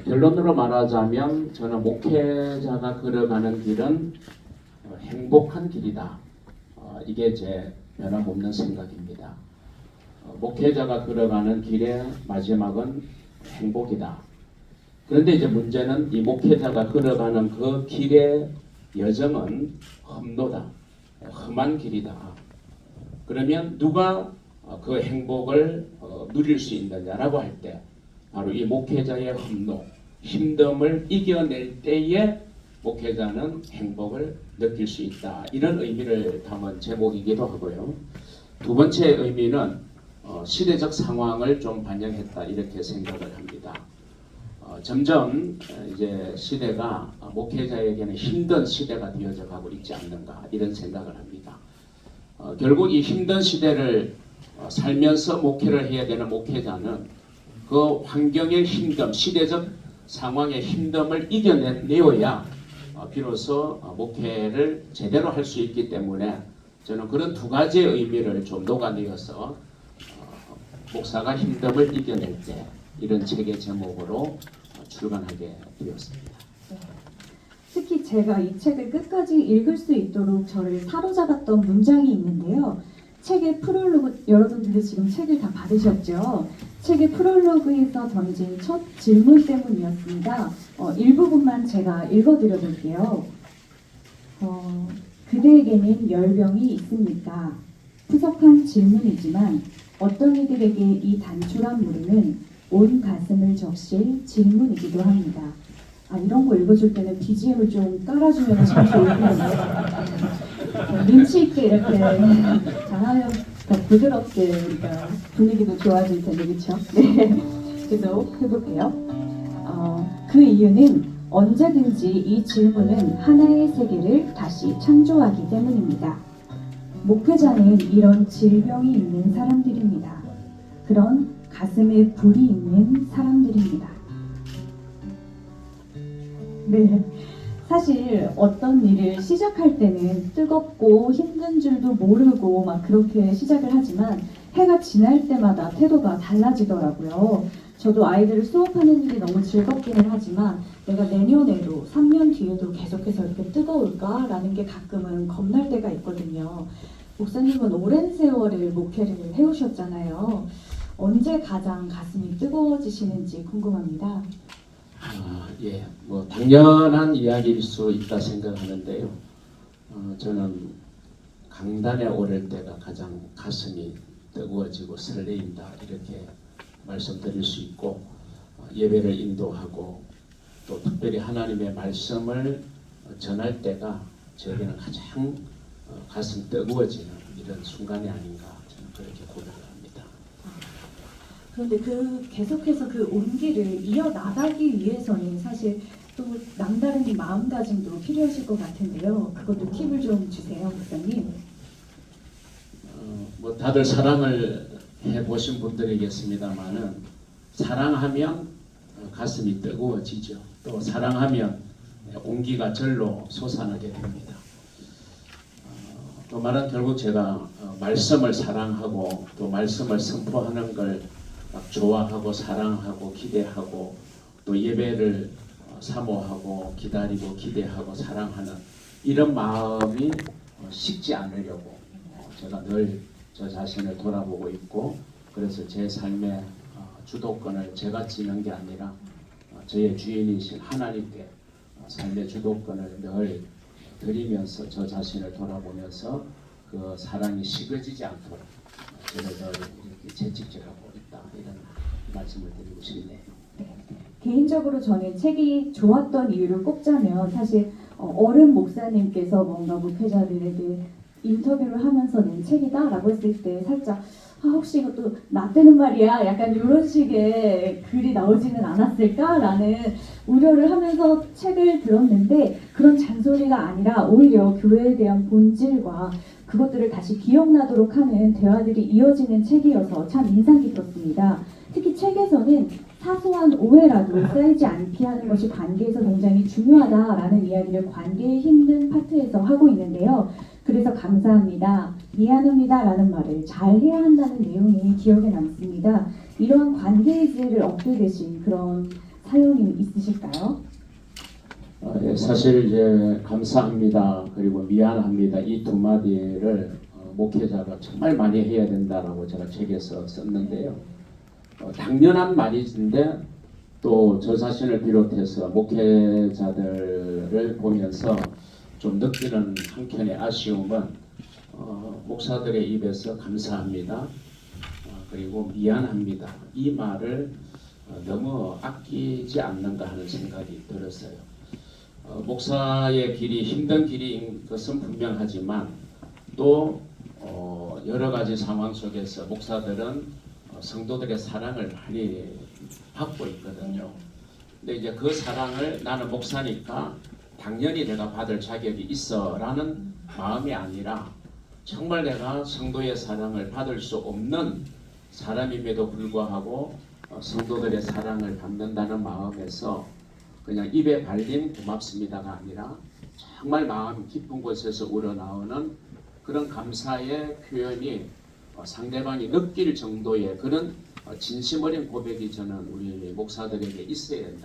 결론으로 말하자면 저는 목회자가 걸어가는 길은 행복한 길이다. 이게 제 변함없는 생각입니다. 목회자가 걸어가는 길의 마지막은 행복이다. 그런데 이제 문제는 이 목회자가 걸어가는 그 길의 여정은 험로다. 험한 길이다. 그러면 누가 그 행복을 누릴 수 있느냐라고 할 때 바로 이 목회자의 험로, 힘듦을 이겨낼 때에 목회자는 행복을 느낄 수 있다. 이런 의미를 담은 제목이기도 하고요. 두 번째 의미는 시대적 상황을 좀 반영했다 이렇게 생각을 합니다. 점점 이제 시대가 목회자에게는 힘든 시대가 되어져 가고 있지 않는가 이런 생각을 합니다. 결국 이 힘든 시대를 살면서 목회를 해야 되는 목회자는 그 환경의 힘듦, 시대적 상황의 힘듦을 이겨내어야 비로소 목회를 제대로 할 수 있기 때문에 저는 그런 두 가지의 의미를 좀 녹아내어서 목사가 힘듦을 이겨낼 때 이런 책의 제목으로 출간하게 되었습니다. 특히 제가 이 책을 끝까지 읽을 수 있도록 저를 사로잡았던 문장이 있는데요. 책의 프롤로그, 여러분들도 지금 책을 다 받으셨죠? 책의 프롤로그에서 던진 첫 질문 때문이었습니다. 일부분만 제가 읽어드려 볼게요. 그대에게는 열병이 있습니까? 푸석한 질문이지만 어떤 이들에게 이 단출한 물음은 온 가슴을 적실 질문이기도 합니다. 이런 거 읽어줄 때는 BGM을 좀 깔아주면 참 좋을 텐데 눈치 있게 이렇게 잘하면 더 부드럽게 우리가 분위기도 좋아질 텐데 그렇죠? 네, 계속 해볼게요. 그 이유는 언제든지 이 질문은 하나의 세계를 다시 창조하기 때문입니다. 목회자는 이런 질병이 있는 사람들입니다. 그런 가슴에 불이 있는 사람들입니다. 네, 사실 어떤 일을 시작할 때는 뜨겁고 힘든 줄도 모르고 막 그렇게 시작을 하지만 해가 지날 때마다 태도가 달라지더라고요. 저도 아이들을 수업하는 일이 너무 즐겁기는 하지만 내가 내년에도 3년 뒤에도 계속해서 이렇게 뜨거울까라는 게 가끔은 겁날 때가 있거든요. 목사님은 오랜 세월을 목회를 해오셨잖아요. 언제 가장 가슴이 뜨거워지시는지 궁금합니다. 예, 뭐 당연한 이야기일 수 있다 생각하는데요. 저는 강단에 오를 때가 가장 가슴이 뜨거워지고 설레인다 이렇게 말씀드릴 수 있고 예배를 인도하고 또 특별히 하나님의 말씀을 전할 때가 저에게는 가장 가슴 뜨거워지는 이런 순간이 아닌가 저는 그렇게 고백을 합니다. 그런데 계속해서 그 온기를 이어나가기 위해서는 사실 또 남다른 마음가짐도 필요하실 것 같은데요. 그것도 팁을 좀 주세요, 목사님. 뭐 다들 사랑을 해보신 분들이겠습니다만은 사랑하면 가슴이 뜨거워지죠. 또 사랑하면 온기가 절로 솟아나게 됩니다. 또 말은 결국 제가 말씀을 사랑하고 또 말씀을 선포하는 걸 막 좋아하고 사랑하고 기대하고 또 예배를 사모하고 기다리고 기대하고 사랑하는 이런 마음이 식지 않으려고 제가 늘 저 자신을 돌아보고 있고 그래서 제 삶의 주도권을 제가 지는 게 아니라 저의 주인이신 하나님께 삶의 주도권을 늘 드리면서 저 자신을 돌아보면서 그 사랑이 식어지지 않도록 저를 늘 이렇게 채찍질하고 있다 이런 말씀을 드리고 싶네요. 개인적으로 저는 책이 좋았던 이유를 꼽자면 사실 어른 목사님께서 뭔가 목회자들에게 인터뷰를 하면서 낸 책이다라고 했을 때 살짝 혹시 이것도 나 때는 말이야 약간 이런 식의 글이 나오지는 않았을까라는 우려를 하면서 책을 들었는데 그런 잔소리가 아니라 오히려 교회에 대한 본질과 그것들을 다시 기억나도록 하는 대화들이 이어지는 책이어서 참 인상 깊었습니다. 특히 책에서는 사소한 오해라도 쌓이지 않게 하는 것이 관계에서 굉장히 중요하다라는 이야기를 관계의 힘든 파트에서 하고 있는데요. 그래서 감사합니다, 미안합니다 라는 말을 잘 해야 한다는 내용이 기억에 남습니다. 이러한 관계의지를 얻게 되신 그런 사연이 있으실까요? 예, 사실 이제 감사합니다 그리고 미안합니다 이 두 마디를 목회자가 정말 많이 해야 된다라고 제가 책에서 썼는데요. 당연한 말인데 또 저 자신을 비롯해서 목회자들을 보면서 좀 느끼는 한켠의 아쉬움은 목사들의 입에서 감사합니다 그리고 미안합니다 이 말을 너무 아끼지 않는가 하는 생각이 들었어요. 목사의 길이 힘든 길인 것은 분명하지만 또 여러 가지 상황 속에서 목사들은 성도들의 사랑을 많이 받고 있거든요. 근데 이제 그 사랑을 나는 목사니까 당연히 내가 받을 자격이 있어라는 마음이 아니라 정말 내가 성도의 사랑을 받을 수 없는 사람임에도 불구하고 성도들의 사랑을 받는다는 마음에서 그냥 입에 발린 고맙습니다가 아니라 정말 마음 깊은 곳에서 우러나오는 그런 감사의 표현이 상대방이 느낄 정도의 그런 진심 어린 고백이 저는 우리 목사들에게 있어야 된다.